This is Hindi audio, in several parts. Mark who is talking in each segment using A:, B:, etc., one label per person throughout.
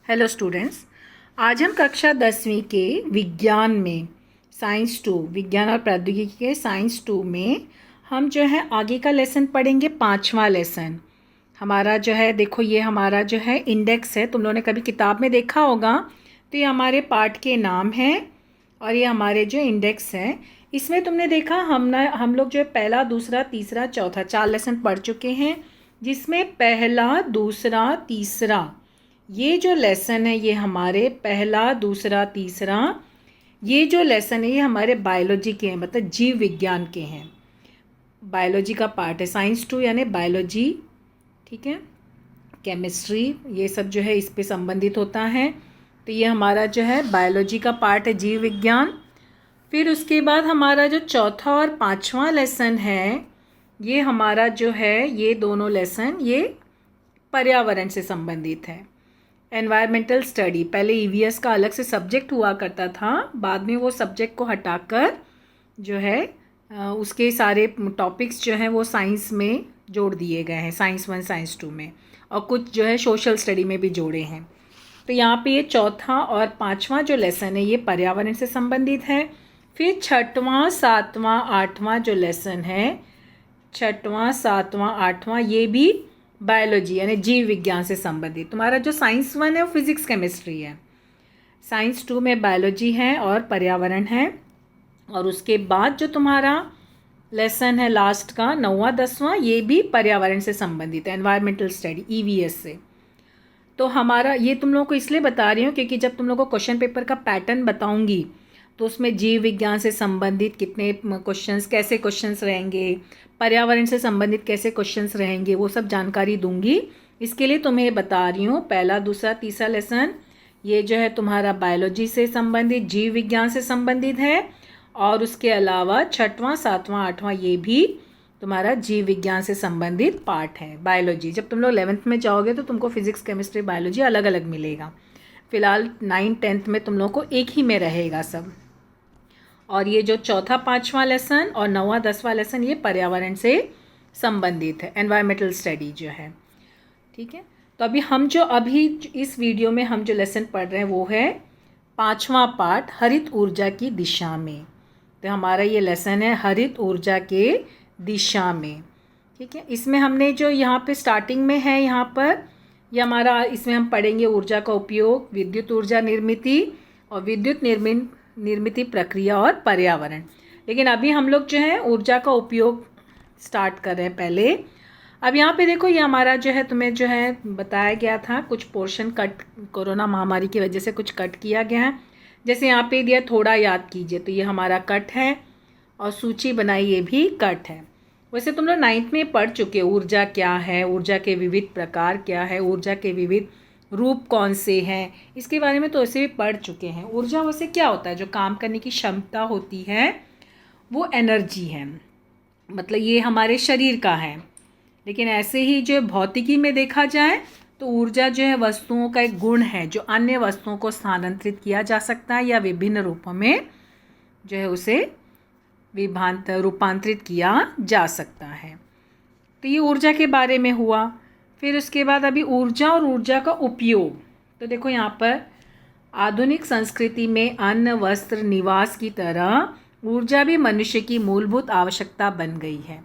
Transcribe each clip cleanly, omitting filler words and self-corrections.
A: हेलो स्टूडेंट्स, आज हम कक्षा 10वीं के विज्ञान में साइंस 2 विज्ञान और प्रौद्योगिकी के साइंस 2 में हम जो है आगे का लेसन पढ़ेंगे। 5वां लेसन हमारा जो है, देखो ये हमारा जो है इंडेक्स है। तुम लोगों ने कभी किताब में देखा होगा। तो ये हमारे पार्ट के नाम हैं और ये हमारे जो इंडेक्स है। इसमें तुमने देखा हम लोग जो है पहला, दूसरा, तीसरा, चौथा 4 लेसन पढ़ चुके हैं, जिसमें पहला, दूसरा, तीसरा ये जो लेसन है ये हमारे पहला, दूसरा, तीसरा ये जो लेसन है ये हमारे बायोलॉजी के हैं, मतलब जीव विज्ञान के हैं। बायोलॉजी का पार्ट है साइंस 2 यानी बायोलॉजी, ठीक है। केमिस्ट्री ये सब जो है इस पे संबंधित होता है। तो ये हमारा जो है बायोलॉजी का पार्ट है, जीव विज्ञान। फिर उसके बाद हमारा जो चौथा और 5वां लेसन है ये हमारा जो है, ये दोनों लेसन ये पर्यावरण से संबंधित है। एनवायरमेंटल स्टडी, पहले ईवीएस का अलग से सब्जेक्ट हुआ करता था, बाद में वो सब्जेक्ट को हटाकर जो है उसके सारे टॉपिक्स जो हैं वो साइंस में जोड़ दिए गए हैं, साइंस 1 साइंस 2 में, और कुछ जो है सोशल स्टडी में भी जोड़े हैं। तो यहाँ पे ये चौथा और 5वां जो लेसन है ये पर्यावरण से संबंधित है। फिर 6वां, 7वां, 8वां जो लेसन है, 6वां, 7वां, 8वां ये भी बायोलॉजी यानी जीव विज्ञान से संबंधित। तुम्हारा जो साइंस 1 है वो फिजिक्स केमिस्ट्री है, साइंस 2 में बायोलॉजी है और पर्यावरण है। और उसके बाद जो तुम्हारा लेसन है लास्ट का 9वां, 10वां ये भी पर्यावरण से संबंधित है, एनवायरमेंटल स्टडी ईवीएस से। तो हमारा ये तुम लोगों को इसलिए बता रही हूँ क्योंकि जब तुम लोगों को क्वेश्चन पेपर का पैटर्न बताऊँगी तो उसमें जीव विज्ञान से संबंधित कितने क्वेश्चंस, कैसे क्वेश्चंस रहेंगे, पर्यावरण से संबंधित कैसे क्वेश्चंस रहेंगे, वो सब जानकारी दूंगी। इसके लिए तुम्हें बता रही हूँ पहला, दूसरा, तीसरा लेसन ये जो है तुम्हारा बायोलॉजी से संबंधित, जीव विज्ञान से संबंधित है। और उसके अलावा 6वां, 7वां, 8वां ये भी तुम्हारा जीव विज्ञान से संबंधित पार्ट है, बायोलॉजी। जब तुम लोग 11th में जाओगे तो तुमको फिजिक्स, केमिस्ट्री, बायोलॉजी अलग अलग मिलेगा। फिलहाल 9th, 10th में तुम लोग को एक ही में रहेगा सब। और ये जो चौथा, 5वां लेसन और 9वां, 10वां लेसन ये पर्यावरण से संबंधित है, एनवायरमेंटल स्टडी जो है, ठीक है। तो अभी इस वीडियो में हम जो लेसन पढ़ रहे हैं वो है 5वां पार्ट, हरित ऊर्जा की दिशा में। तो हमारा ये लेसन है हरित ऊर्जा के दिशा में, ठीक है। इसमें हमने जो यहाँ पे स्टार्टिंग में है, यहाँ पर ये हमारा, इसमें हम पढ़ेंगे ऊर्जा का उपयोग, विद्युत ऊर्जा निर्मिति और विद्युत निर्मिति प्रक्रिया और पर्यावरण। लेकिन अभी हम लोग जो है ऊर्जा का उपयोग स्टार्ट कर रहे हैं पहले। अब यहाँ पे देखो, ये हमारा जो है तुम्हें जो है बताया गया था, कुछ पोर्शन कट, कोरोना महामारी की वजह से कुछ कट किया गया है। जैसे यहाँ पे दिया थोड़ा याद कीजिए, तो ये हमारा कट है और सूची बनाई ये भी कट है। वैसे तुम लोग 9th में पढ़ चुके हो ऊर्जा क्या है, ऊर्जा के विविध प्रकार क्या है, ऊर्जा के विविध रूप कौन से हैं, इसके बारे में तो ऐसे भी पढ़ चुके हैं। ऊर्जा वैसे क्या होता है, जो काम करने की क्षमता होती है वो एनर्जी है, मतलब ये हमारे शरीर का है। लेकिन ऐसे ही जो भौतिकी में देखा जाए तो ऊर्जा जो है वस्तुओं का एक गुण है जो अन्य वस्तुओं को स्थानांतरित किया जा सकता है या विभिन्न रूपों में जो है उसे रूपांतरित किया जा सकता है। तो ये ऊर्जा के बारे में हुआ। फिर उसके बाद अभी ऊर्जा और ऊर्जा का उपयोग। तो देखो यहाँ पर आधुनिक संस्कृति में अन्न, वस्त्र, निवास की तरह ऊर्जा भी मनुष्य की मूलभूत आवश्यकता बन गई है।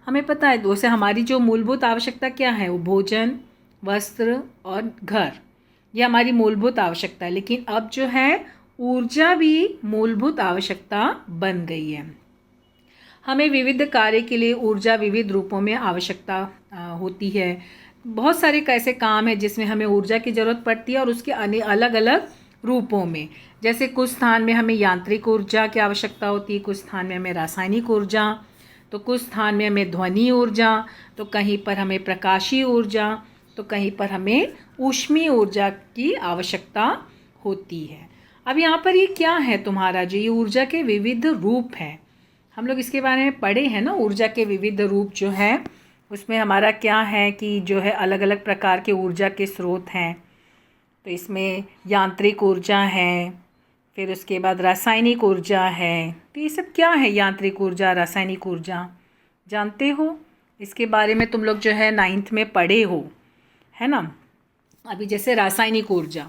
A: हमें पता है वैसे हमारी जो मूलभूत आवश्यकता क्या है, वो भोजन, वस्त्र और घर, ये हमारी मूलभूत आवश्यकता है। लेकिन अब जो है ऊर्जा भी मूलभूत आवश्यकता बन गई है। हमें विविध कार्य के लिए ऊर्जा विविध रूपों में आवश्यकता होती है। बहुत सारे ऐसे काम हैं जिसमें हमें ऊर्जा की ज़रूरत पड़ती है और उसके अलग अलग रूपों में। जैसे कुछ स्थान में हमें यांत्रिक ऊर्जा की आवश्यकता होती है, कुछ स्थान में हमें रासायनिक ऊर्जा, तो कुछ स्थान में हमें ध्वनि ऊर्जा, तो कहीं पर हमें प्रकाशीय ऊर्जा, तो कहीं पर हमें ऊष्मीय ऊर्जा की आवश्यकता होती है। अब यहाँ पर ये क्या है तुम्हारा, जो ये ऊर्जा के विविध रूप हैं, हम लोग इसके बारे में पढ़े हैं ना। ऊर्जा के विविध रूप जो है उसमें हमारा क्या है कि जो है अलग अलग प्रकार के ऊर्जा के स्रोत हैं। तो इसमें यांत्रिक ऊर्जा है, फिर उसके बाद रासायनिक ऊर्जा है। तो ये सब क्या है, यांत्रिक ऊर्जा, रासायनिक ऊर्जा, जानते हो? इसके बारे में तुम लोग जो है 9th में पढ़े हो, है ना। अभी जैसे रासायनिक ऊर्जा,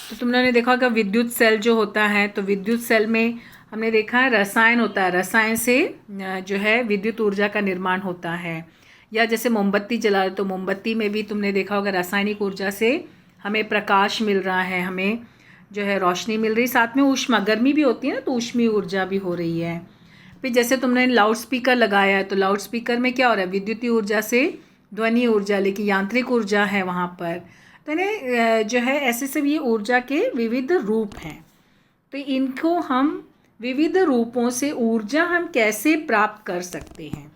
A: तो तुमने देखा होगा विद्युत सेल जो होता है, तो विद्युत सेल में हमने देखा है रसायन होता है, रसायन से जो है विद्युत ऊर्जा का निर्माण होता है। या जैसे मोमबत्ती जला, तो मोमबत्ती में भी तुमने देखा होगा रासायनिक ऊर्जा से हमें प्रकाश मिल रहा है, हमें जो है रोशनी मिल रही, साथ में ऊष्मा, गर्मी भी होती है ना, तो ऊष्मीय ऊर्जा भी हो रही है। फिर जैसे तुमने लाउड स्पीकर लगाया है, तो लाउड स्पीकर में क्या हो रहा है, विद्युतीय ऊर्जा से ध्वनि ऊर्जा, लेकिन यांत्रिक ऊर्जा है वहाँ पर। तो जो है ऐसे सब ये ऊर्जा के विविध रूप हैं। तो इनको हम विविध रूपों से ऊर्जा हम कैसे प्राप्त कर सकते हैं,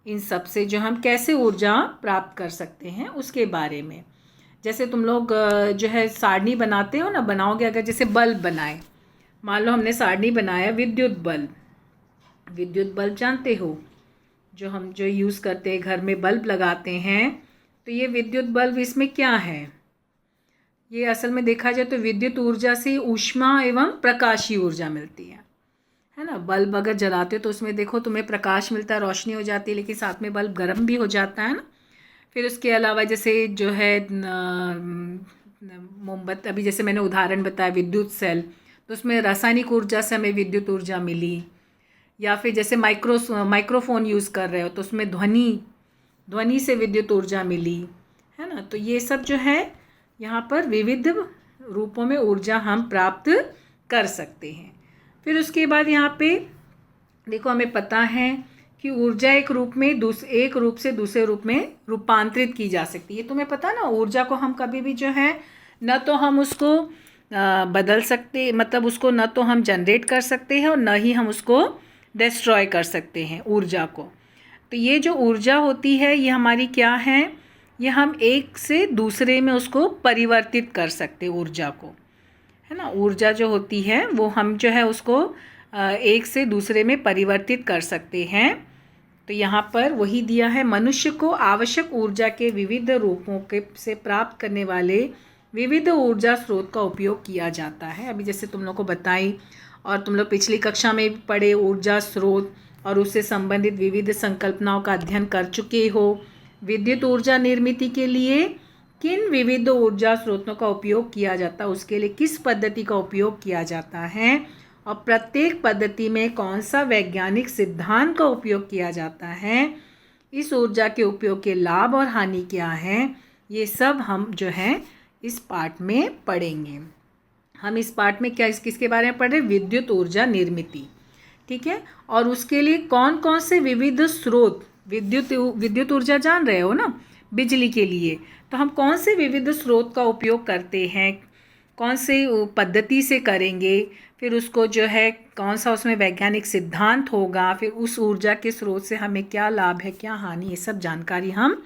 A: इन सब से जो हम कैसे ऊर्जा प्राप्त कर सकते हैं उसके बारे में। जैसे तुम लोग जो है सारणी बनाते हो ना, बनाओगे अगर, जैसे बल्ब बनाए, मान लो हमने सारणी बनाया विद्युत बल्ब। विद्युत बल्ब जानते हो, जो हम जो यूज़ करते हैं, घर में बल्ब लगाते हैं, तो ये विद्युत बल्ब, इसमें क्या है, ये असल में देखा जाए तो विद्युत ऊर्जा से ऊष्मा एवं प्रकाशीय ऊर्जा मिलती है ना। बल्ब अगर जलाते हो तो उसमें देखो तुम्हें प्रकाश मिलता है, रोशनी हो जाती है, लेकिन साथ में बल्ब गर्म भी हो जाता है ना। फिर उसके अलावा जैसे जो है मोमबत्ती, अभी जैसे मैंने उदाहरण बताया विद्युत सेल, तो उसमें रासायनिक ऊर्जा से हमें विद्युत ऊर्जा मिली। या फिर जैसे माइक्रोफोन यूज़ कर रहे हो, तो उसमें ध्वनि से विद्युत ऊर्जा मिली, है ना। तो ये सब जो है यहाँ पर विविध रूपों में ऊर्जा हम प्राप्त कर सकते हैं। फिर उसके बाद यहाँ पे देखो, हमें पता है कि ऊर्जा एक रूप से दूसरे रूप में रूपांतरित की जा सकती है। तुम्हें पता ना, ऊर्जा को हम कभी भी जो है न तो हम उसको बदल सकते, मतलब उसको न तो हम जनरेट कर सकते हैं और न ही हम उसको डिस्ट्रॉय कर सकते हैं ऊर्जा को। तो ये जो ऊर्जा होती है ये हमारी क्या है, ये हम एक से दूसरे में उसको परिवर्तित कर सकते हैं ऊर्जा को, है ना। ऊर्जा जो होती है वो हम जो है उसको एक से दूसरे में परिवर्तित कर सकते हैं। तो यहाँ पर वही दिया है, मनुष्य को आवश्यक ऊर्जा के विविध रूपों के से प्राप्त करने वाले विविध ऊर्जा स्रोत का उपयोग किया जाता है। अभी जैसे तुम लोग को बताई, और तुम लोग पिछली कक्षा में पढ़े ऊर्जा स्रोत और उससे संबंधित विविध संकल्पनाओं का अध्ययन कर चुके हो। विद्युत ऊर्जा निर्मित के लिए किन विविध ऊर्जा स्रोतों का उपयोग किया जाता है, उसके लिए किस पद्धति का उपयोग किया जाता है, और प्रत्येक पद्धति में कौन सा वैज्ञानिक सिद्धांत का उपयोग किया जाता है, इस ऊर्जा के उपयोग के लाभ और हानि क्या हैं, ये सब हम जो है इस पाठ में पढ़ेंगे। हम इस पाठ में क्या किसके बारे में पढ़ रहे हैं, विद्युत ऊर्जा निर्मित, ठीक है। और उसके लिए कौन कौन से विविध स्रोत, विद्युत ऊर्जा जान रहे हो ना, बिजली के लिए, तो हम कौन से विविध स्रोत का उपयोग करते हैं, कौन से पद्धति से करेंगे, फिर उसको जो है कौन सा उसमें वैज्ञानिक सिद्धांत होगा, फिर उस ऊर्जा के स्रोत से हमें क्या लाभ है क्या हानि, ये सब जानकारी हम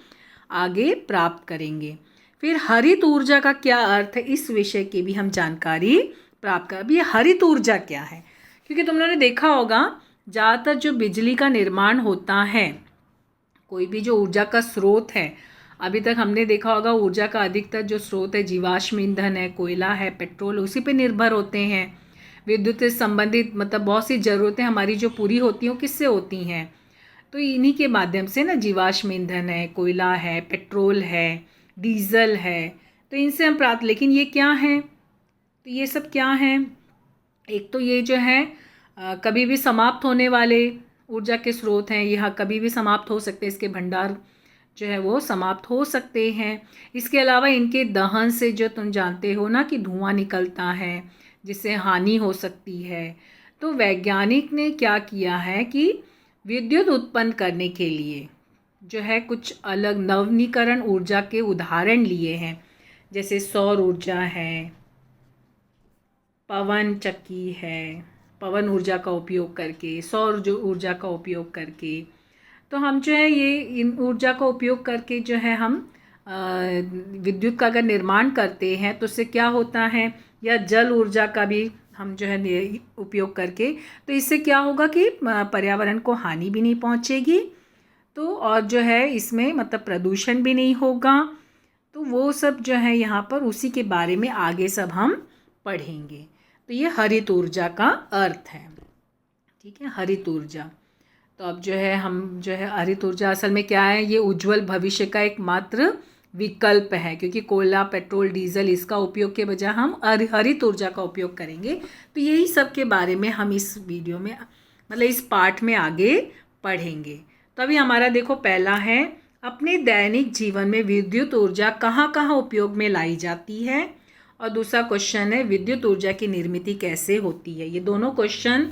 A: आगे प्राप्त करेंगे। फिर हरित ऊर्जा का क्या अर्थ है, इस विषय की भी हम जानकारी प्राप्त कर। अभी हरित ऊर्जा क्या है, क्योंकि तुम लोगों ने देखा होगा ज़्यादातर जो बिजली का निर्माण होता है, कोई भी जो ऊर्जा का स्रोत है, अभी तक हमने देखा होगा ऊर्जा का अधिकतर जो स्रोत है जीवाश्म ईंधन है, कोयला है, पेट्रोल, उसी पे निर्भर होते हैं। विद्युत से संबंधित मतलब बहुत सी ज़रूरतें हमारी जो पूरी होती हैं, किससे होती हैं, तो इन्हीं के माध्यम से ना, जीवाश्म ईंधन है, कोयला है, पेट्रोल है, डीजल है, तो इनसे हम प्राप्त। लेकिन ये क्या है, तो ये सब क्या है, एक तो ये जो है कभी भी समाप्त होने वाले ऊर्जा के स्रोत हैं, यह कभी भी समाप्त हो सकते हैं, इसके भंडार जो है वो समाप्त हो सकते हैं। इसके अलावा इनके दहन से जो तुम जानते हो ना कि धुआं निकलता है, जिससे हानि हो सकती है। तो वैज्ञानिक ने क्या किया है कि विद्युत उत्पन्न करने के लिए जो है कुछ अलग नवीनीकरण ऊर्जा के उदाहरण लिए हैं, जैसे सौर ऊर्जा है, पवन चक्की है, पवन ऊर्जा का उपयोग करके, सौर जो ऊर्जा का उपयोग करके, तो हम जो है ये इन ऊर्जा का उपयोग करके जो है हम विद्युत का अगर निर्माण करते हैं तो उससे क्या होता है, या जल ऊर्जा का भी हम जो है उपयोग करके, तो इससे क्या होगा कि पर्यावरण को हानि भी नहीं पहुंचेगी, तो और जो है इसमें मतलब प्रदूषण भी नहीं होगा। तो वो सब जो है यहाँ पर उसी के बारे में आगे सब हम पढ़ेंगे। तो ये हरित ऊर्जा का अर्थ है, ठीक है, हरित ऊर्जा। तो अब जो है हम जो है हरित ऊर्जा असल में क्या है, ये उज्जवल भविष्य का एक मात्र विकल्प है, क्योंकि कोयला, पेट्रोल, डीजल इसका उपयोग के बजाय हम हरित ऊर्जा का उपयोग करेंगे। तो यही सब के बारे में हम इस वीडियो में मतलब इस पाठ में आगे पढ़ेंगे। तो अभी हमारा देखो पहला है, अपने दैनिक जीवन में विद्युत ऊर्जा कहाँ कहाँ उपयोग में लाई जाती है, और दूसरा क्वेश्चन है विद्युत ऊर्जा की निर्मिति कैसे होती है। ये दोनों क्वेश्चन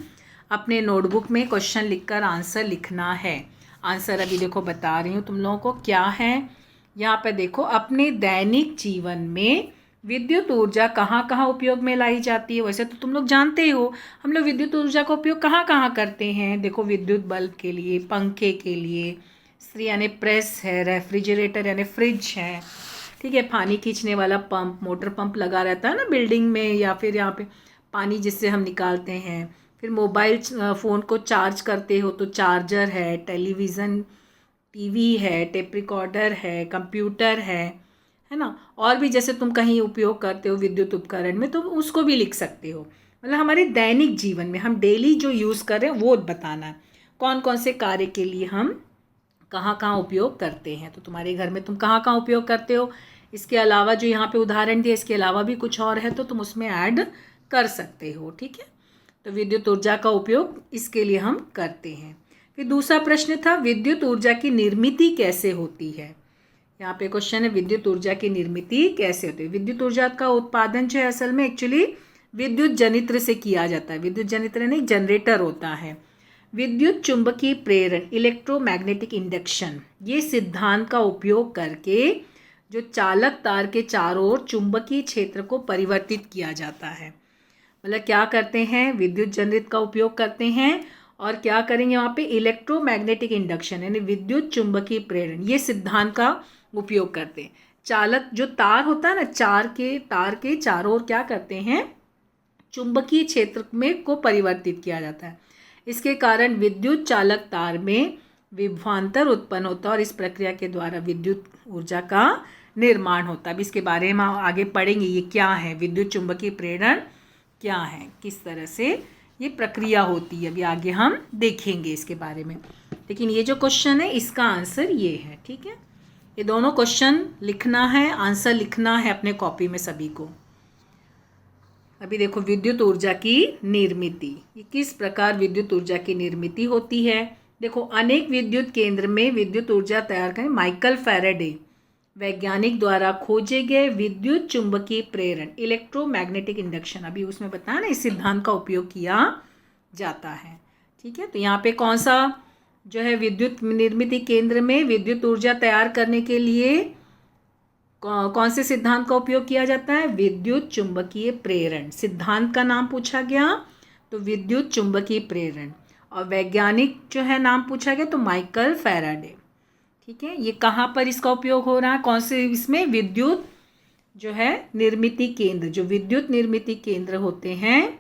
A: अपने नोटबुक में क्वेश्चन लिखकर आंसर लिखना है। आंसर अभी देखो बता रही हूँ तुम लोगों को क्या है। यहाँ पे देखो, अपने दैनिक जीवन में विद्युत ऊर्जा कहाँ कहाँ उपयोग में लाई जाती है। वैसे तो तुम लोग जानते हो हम लोग विद्युत ऊर्जा का उपयोग कहाँ कहाँ करते हैं। देखो, विद्युत बल्ब के लिए, पंखे के लिए, इस्त्री यानी प्रेस है, रेफ्रिजरेटर यानी फ्रिज है, ठीक है, पानी खींचने वाला पंप, मोटर पंप लगा रहता है ना बिल्डिंग में, या फिर यहाँ पे पानी जिससे हम निकालते हैं। फिर मोबाइल फ़ोन को चार्ज करते हो तो चार्जर है, टेलीविज़न, टीवी है, टेप रिकॉर्डर है, कंप्यूटर है ना। और भी जैसे तुम कहीं उपयोग करते हो विद्युत उपकरण में, तुम उसको भी लिख सकते हो। मतलब हमारे दैनिक जीवन में हम डेली जो यूज़ कर रहे हैं वो बताना है, कौन कौन से कार्य के लिए हम कहाँ कहाँ उपयोग करते हैं। तो तुम्हारे घर में तुम कहाँ कहाँ उपयोग करते हो, इसके अलावा जो यहाँ पे उदाहरण दिया इसके अलावा भी कुछ और है तो तुम उसमें ऐड कर सकते हो, ठीक है। तो विद्युत ऊर्जा का उपयोग इसके लिए हम करते हैं। फिर दूसरा प्रश्न था, विद्युत ऊर्जा की निर्मिति कैसे होती है। यहाँ पे क्वेश्चन है, विद्युत ऊर्जा की निर्मिति कैसे होती है। विद्युत ऊर्जा का उत्पादन जो है असल में एक्चुअली विद्युत जनित्र से किया जाता है। विद्युत जनित्र यानी जनरेटर होता है। विद्युत चुंबकीय प्रेरण, इलेक्ट्रोमैग्नेटिक इंडक्शन, ये सिद्धांत का उपयोग करके जो चालक तार के चारों ओर चुंबकीय क्षेत्र को परिवर्तित किया जाता है। मतलब क्या करते हैं, विद्युत जनित्र का उपयोग करते हैं और क्या करेंगे वहाँ पे, इलेक्ट्रोमैग्नेटिक इंडक्शन यानी विद्युत चुंबकीय प्रेरण, ये सिद्धांत का उपयोग करते हैं। चालक जो तार होता है ना, तार के चारों ओर क्या करते हैं, चुंबकीय क्षेत्र में को परिवर्तित किया जाता है। इसके कारण विद्युत चालक तार में विभवांतर उत्पन्न होता है और इस प्रक्रिया के द्वारा विद्युत ऊर्जा का निर्माण होता है। अब इसके बारे में आगे पढ़ेंगे, ये क्या है, विद्युत चुंबकीय प्रेरण क्या है, किस तरह से ये प्रक्रिया होती है, अभी आगे हम देखेंगे इसके बारे में। लेकिन ये जो क्वेश्चन है इसका आंसर ये है, ठीक है। ये दोनों क्वेश्चन लिखना है, आंसर लिखना है अपने कॉपी में सभी को। अभी देखो, विद्युत ऊर्जा की निर्मिति, ये किस प्रकार विद्युत ऊर्जा की निर्मिति होती है। देखो, अनेक विद्युत केंद्र में विद्युत ऊर्जा तैयार करें माइकल फैराडे वैज्ञानिक द्वारा खोजे गए विद्युत चुंबकीय प्रेरण, इलेक्ट्रोमैग्नेटिक इंडक्शन, अभी उसमें बताया ना, इस सिद्धांत का उपयोग किया जाता है, ठीक है। तो यहाँ पे कौन सा जो है विद्युत निर्मिति केंद्र में विद्युत ऊर्जा तैयार करने के लिए कौन से सिद्धांत का उपयोग किया जाता है, विद्युत चुंबकीय प्रेरण। सिद्धांत का नाम पूछा गया तो विद्युत चुंबकीय प्रेरण, और वैज्ञानिक जो है नाम पूछा गया तो माइकल फैराडे, ठीक है। ये कहाँ पर इसका उपयोग हो रहा है, कौन से इसमें, विद्युत जो है निर्मिति केंद्र, जो विद्युत निर्मिति केंद्र होते हैं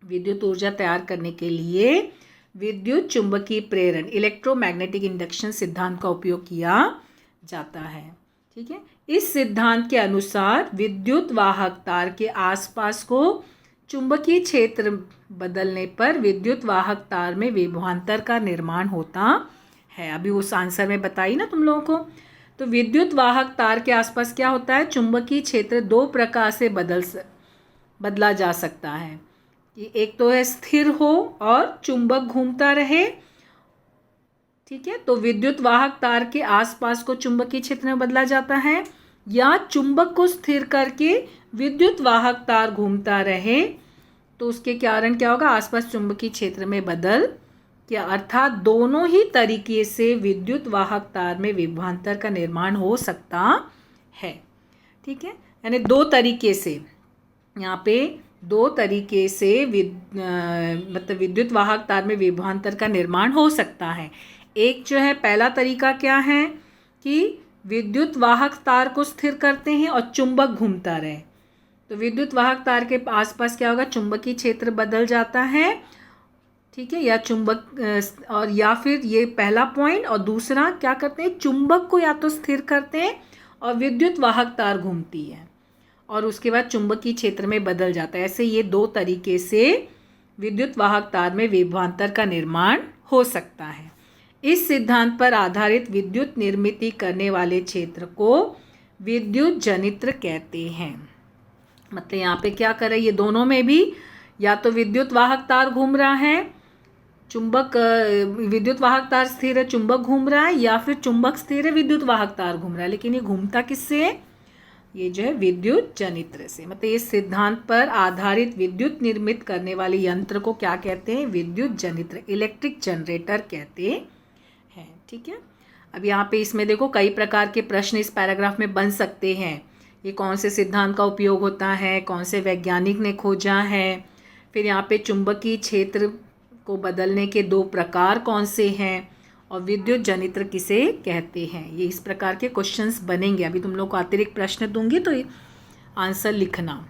A: विद्युत ऊर्जा तैयार करने के लिए विद्युत चुंबकीय प्रेरण, इलेक्ट्रोमैग्नेटिक इंडक्शन सिद्धांत का उपयोग किया जाता है, ठीक है। इस सिद्धांत के अनुसार विद्युत वाहक तार के आसपास को चुंबकीय क्षेत्र बदलने पर विद्युत वाहक तार में विभवांतर का निर्माण होता है। अभी उस आंसर में बताई ना तुम लोगों को। तो विद्युत वाहक तार के आसपास क्या होता है, चुंबकीय क्षेत्र दो प्रकार से बदला जा सकता है। कि एक तो है स्थिर हो और चुंबक घूमता रहे, ठीक है। तो विद्युत वाहक तार के आसपास को चुंबकीय क्षेत्र में बदला जाता है, या चुंबक को स्थिर करके विद्युत वाहक तार घूमता रहे तो उसके कारण क्या होगा, आसपास चुंबकीय क्षेत्र में बदल क्या, अर्थात दोनों ही तरीके से विद्युत वाहक तार में विभवांतर का निर्माण हो सकता है, ठीक है। यानी दो तरीके से, यहाँ पे दो तरीके से मतलब विद्युत वाहक तार में विभवांतर का निर्माण हो सकता है। एक जो है पहला तरीका क्या है कि विद्युत वाहक तार को स्थिर करते हैं और चुंबक घूमता रहे, तो विद्युत वाहक तार के आसपास क्या होगा, चुंबकीय क्षेत्र बदल जाता है, ठीक है, या चुंबक, और या फिर ये पहला पॉइंट, और दूसरा क्या करते हैं, चुंबक को या तो स्थिर करते हैं और विद्युत वाहक तार घूमती है और उसके बाद चुंबकीय क्षेत्र में बदल जाता है। ऐसे ये दो तरीके से विद्युत वाहक तार में विभवांतर का निर्माण हो सकता है। इस सिद्धांत पर आधारित विद्युत निर्मिति करने वाले क्षेत्र को विद्युत जनित्र कहते हैं। मतलब यहाँ पे क्या कर रहा है, ये दोनों में भी या तो विद्युत वाहक तार घूम रहा है, चुंबक विद्युत वाहक तार स्थिर है, चुंबक घूम रहा है, या फिर चुंबक स्थिर है, विद्युत वाहक तार घूम रहा है, लेकिन ये घूमता किससे है, ये जो है विद्युत जनित्र से। मतलब इस सिद्धांत पर आधारित विद्युत निर्मित करने वाले यंत्र को क्या कहते हैं, विद्युत जनित्र, इलेक्ट्रिक जनरेटर कहते हैं। ठीक है, अब यहाँ पे इसमें देखो कई प्रकार के प्रश्न इस पैराग्राफ में बन सकते हैं। ये कौन से सिद्धांत का उपयोग होता है, कौन से वैज्ञानिक ने खोजा है, फिर यहाँ पे चुंबकीय क्षेत्र को बदलने के 2 प्रकार कौन से हैं, और विद्युत जनित्र किसे कहते हैं। ये इस प्रकार के क्वेश्चंस बनेंगे। अभी तुम लोग को अतिरिक्त प्रश्न दूंगी तो आंसर लिखना।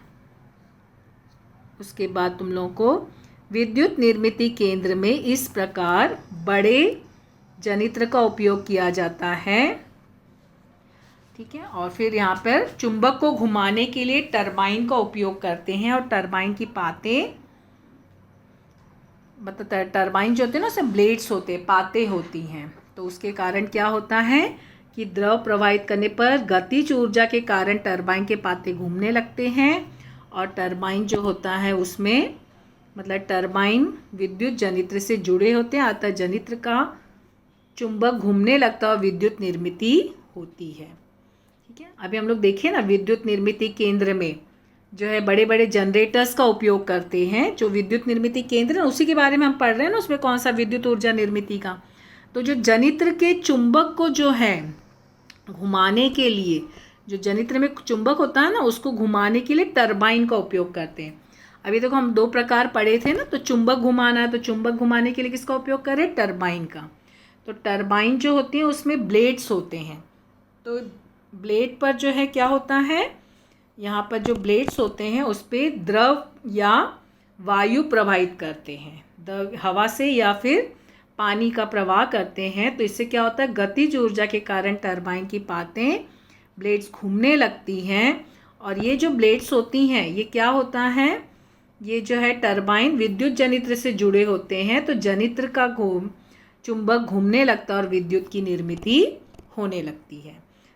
A: उसके बाद तुम लोगों को विद्युत निर्मिती केंद्र में इस प्रकार बड़े जनित्र का उपयोग किया जाता है। ठीक है, और फिर यहाँ पर चुंबक को घुमाने के लिए टरबाइन का उपयोग करते हैं, और टरबाइन की पातें, मतलब टरबाइन जो होते हैं ना, उसमें ब्लेड्स होते हैं, पातें होती हैं, तो उसके कारण क्या होता है कि द्रव प्रवाहित करने पर गतिज ऊर्जा के कारण टरबाइन के पाते घूमने लगते हैं, और टरबाइन जो होता है उसमें मतलब टरबाइन विद्युत जनित्र से जुड़े होते हैं, अतः जनित्र का चुंबक घूमने लगता है और विद्युत निर्मिती होती है। ठीक है, अभी हम लोग देखें ना, विद्युत निर्मिती केंद्र में जो है बड़े बड़े जनरेटर्स का उपयोग करते हैं। जो विद्युत निर्मिती केंद्र है उसी के बारे में हम पढ़ रहे हैं ना, उसमें कौन सा विद्युत ऊर्जा निर्मिती का। तो जो जनित्र के चुंबक को जो है घुमाने के लिए, जो जनित्र में चुंबक होता है ना, उसको घुमाने के लिए टरबाइन का उपयोग करते हैं। अभी देखो हम 2 प्रकार पढ़े थे ना, तो चुंबक घुमाना है, तो चुंबक घुमाने के लिए किसका उपयोग करें, टरबाइन का। तो टरबाइन जो होती है उसमें ब्लेड्स होते हैं, तो ब्लेड पर जो है क्या होता है, यहाँ पर जो ब्लेड्स होते हैं उस पर द्रव या वायु प्रवाहित करते हैं, द्रव हवा से या फिर पानी का प्रवाह करते हैं। तो इससे क्या होता है, गतिज ऊर्जा के कारण टरबाइन की पातें ब्लेड्स घूमने लगती हैं, और ये जो ब्लेड्स होती हैं ये क्या होता है, ये जो है टरबाइन विद्युत जनित्र से जुड़े होते हैं, तो जनित्र का चुंबक घूमने लगता है और विद्युत की निर्मिती होने लगती है।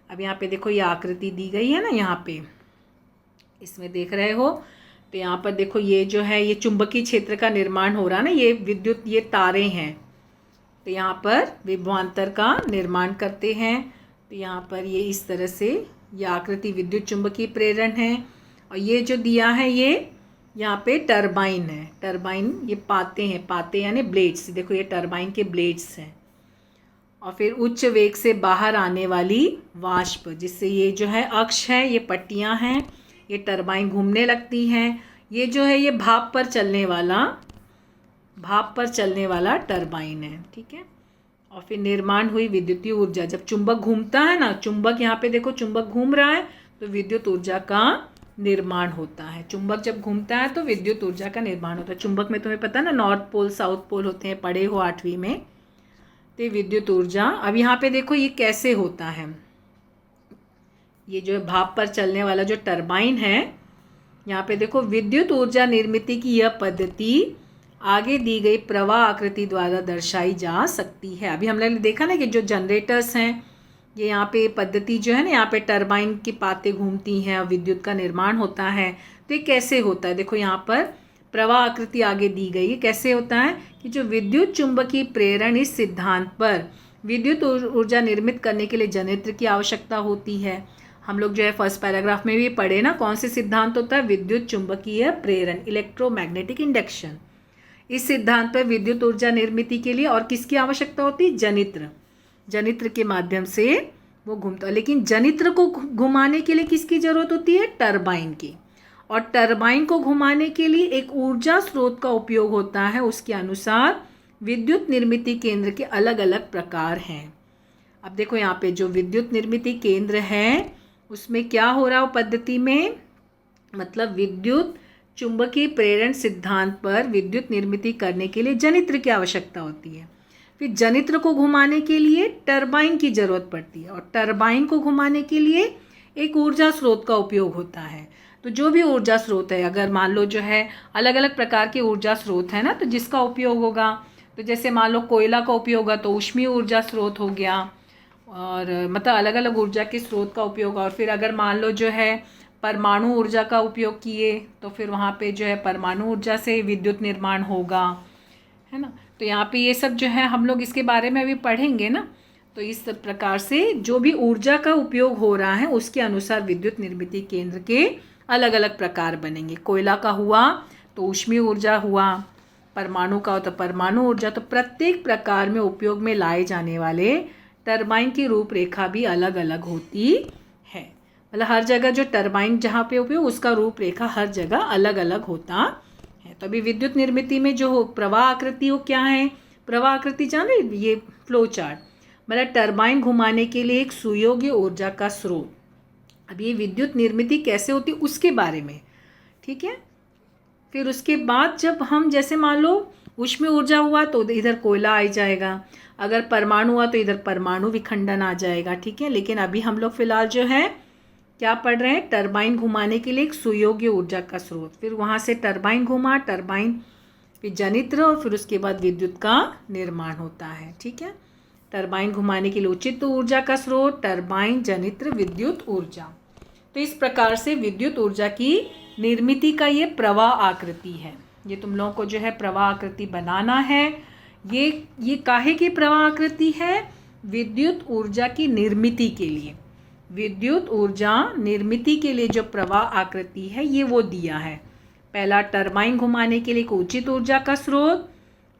A: अब यहाँ पे देखो ये आकृति दी गई है ना, यहाँ पे इसमें देख रहे हो, तो यहाँ पर देखो ये जो है ये चुंबकीय क्षेत्र का निर्माण हो रहा है ना, ये विद्युत, ये तारें हैं, तो यहाँ पर विभवांतर का निर्माण करते हैं। तो यहाँ पर ये इस तरह से ये आकृति विद्युत चुंबकीय प्रेरण है, और ये जो दिया है ये यहाँ पे टरबाइन है, टरबाइन ये पाते हैं, पाते यानी ब्लेड्स, देखो ये टरबाइन के ब्लेड्स हैं, और फिर उच्च वेग से बाहर आने वाली वाष्प, जिससे ये जो है अक्ष है, ये पट्टियाँ हैं, ये टरबाइन घूमने लगती हैं। ये जो है ये भाप पर चलने वाला टरबाइन है। ठीक है, और फिर निर्माण हुई विद्युतीय ऊर्जा, जब चुंबक घूमता है ना, चुंबक यहाँ पे देखो चुंबक घूम रहा है, तो विद्युत ऊर्जा का निर्माण होता है। चुंबक जब घूमता है तो विद्युत ऊर्जा का निर्माण होता है। चुंबक में तुम्हें पता है ना, नॉर्थ पोल साउथ पोल होते हैं, पढ़े हो 8वीं में। तो विद्युत ऊर्जा, अब यहाँ पे देखो ये कैसे होता है, ये जो भाप पर चलने वाला जो टरबाइन है, यहाँ पे देखो विद्युत ऊर्जा निर्मिती की यह पद्धति आगे दी गई प्रवाह आकृति द्वारा दर्शाई जा सकती है। अभी हमने देखा ना कि जो जनरेटर्स हैं, ये यहाँ पे पद्धति जो है ना, यहाँ पे टरबाइन की पातें घूमती हैं और विद्युत का निर्माण होता है। तो ये कैसे होता है, देखो यहाँ पर प्रवाह आकृति आगे दी गई है। कैसे होता है कि जो विद्युत चुंबकीय प्रेरण, इस सिद्धांत पर विद्युत ऊर्जा निर्मित करने के लिए जनित्र की आवश्यकता होती है। हम लोग जो है फर्स्ट पैराग्राफ में भी पढ़े ना, कौन से सिद्धांत होता है, विद्युत चुंबकीय प्रेरण, इलेक्ट्रोमैग्नेटिक इंडक्शन। इस सिद्धांत पर विद्युत ऊर्जा निर्मिती के लिए और किसकी आवश्यकता होती है, जनित्र, जनित्र के माध्यम से वो घूमता है। लेकिन जनित्र को घुमाने के लिए किसकी जरूरत होती है, टरबाइन की, और टरबाइन को घुमाने के लिए एक ऊर्जा स्रोत का उपयोग होता है। उसके अनुसार विद्युत निर्मिती केंद्र के अलग अलग प्रकार हैं। अब देखो यहाँ पे जो विद्युत निर्मिती केंद्र है उसमें क्या हो रहा है पद्धति में, मतलब विद्युत चुंबकीय प्रेरण सिद्धांत पर विद्युत निर्मिती करने के लिए जनित्र की आवश्यकता होती है। फिर जनित्र को घुमाने के लिए टरबाइन की जरूरत पड़ती है, और टरबाइन को घुमाने के लिए एक ऊर्जा स्रोत का उपयोग होता है। तो जो भी ऊर्जा स्रोत है, अगर मान लो जो है अलग अलग प्रकार के ऊर्जा स्रोत है ना, तो जिसका उपयोग होगा, तो जैसे मान लो कोयला का उपयोग होगा तो ऊष्मीय ऊर्जा स्रोत हो गया, और मतलब अलग अलग ऊर्जा के स्रोत का उपयोग। और फिर अगर मान लो जो है परमाणु ऊर्जा का उपयोग किए तो फिर वहाँ पे जो है परमाणु ऊर्जा से विद्युत निर्माण होगा, है ना। तो यहाँ पे ये सब जो है हम लोग इसके बारे में अभी पढ़ेंगे ना। तो इस प्रकार से जो भी ऊर्जा का उपयोग हो रहा है उसके अनुसार विद्युत निर्मिती केंद्र के अलग अलग प्रकार बनेंगे। कोयला का हुआ तो ऊष्मीय ऊर्जा हुआ, परमाणु का हो तो परमाणु ऊर्जा। तो प्रत्येक प्रकार में उपयोग में लाए जाने वाले टरबाइन की रूपरेखा भी अलग अलग होती है। मतलब हर जगह जो टरबाइन जहाँ पे उपयोग उसका रूपरेखा हर जगह अलग अलग होता है। तो अभी विद्युत निर्मिती में जो प्रवाह आकृति वो क्या है, प्रवाह आकृति जाने ये फ्लो चार्ट, मतलब टरबाइन घुमाने के लिए एक सुयोग्य ऊर्जा का स्रोत। अब ये विद्युत निर्मिती कैसे होती है उसके बारे में, ठीक है। फिर उसके बाद जब हम जैसे मान लो ऊष्मीय ऊर्जा हुआ तो इधर कोयला आ जाएगा, अगर परमाणु हुआ तो इधर परमाणु विखंडन आ जाएगा, ठीक है। लेकिन अभी हम लोग फिलहाल जो है क्या पढ़ रहे हैं, टरबाइन घुमाने के लिए एक सुयोग्य ऊर्जा का स्रोत। फिर वहाँ से टरबाइन घुमा, टरबाइन फिर जनित्र और फिर उसके बाद विद्युत का निर्माण होता है, ठीक है। टरबाइन घुमाने के लिए उचित ऊर्जा का स्रोत, टरबाइन, जनित्र, विद्युत ऊर्जा। तो इस प्रकार से विद्युत ऊर्जा की निर्मिती का ये प्रवाह आकृति है। ये तुम लोगों को जो है प्रवाह आकृति बनाना है। ये काहे की प्रवाह आकृति है, विद्युत ऊर्जा की निर्मिती के लिए। विद्युत ऊर्जा निर्मिती के लिए जो प्रवाह आकृति है ये वो दिया है। पहला टरबाइन घुमाने के लिए एक उचित ऊर्जा का स्रोत,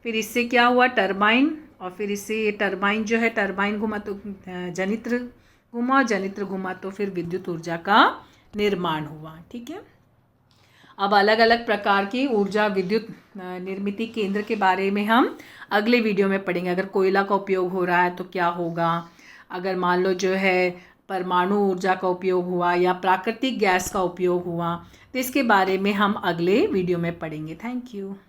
A: फिर इससे क्या हुआ टरबाइन, और फिर इससे ये टरबाइन जो है टरबाइन घुमा तो जनित्र घुमा, जनित्र घुमा तो फिर विद्युत ऊर्जा का निर्माण हुआ, ठीक है। अब अलग अलग प्रकार की ऊर्जा विद्युत निर्मिती केंद्र के बारे में हम अगले वीडियो में पढ़ेंगे। अगर कोयला का उपयोग हो रहा है तो क्या होगा, अगर मान लो जो है परमाणु ऊर्जा का उपयोग हुआ या प्राकृतिक गैस का उपयोग हुआ, तो इसके बारे में हम अगले वीडियो में पढ़ेंगे। Thank you.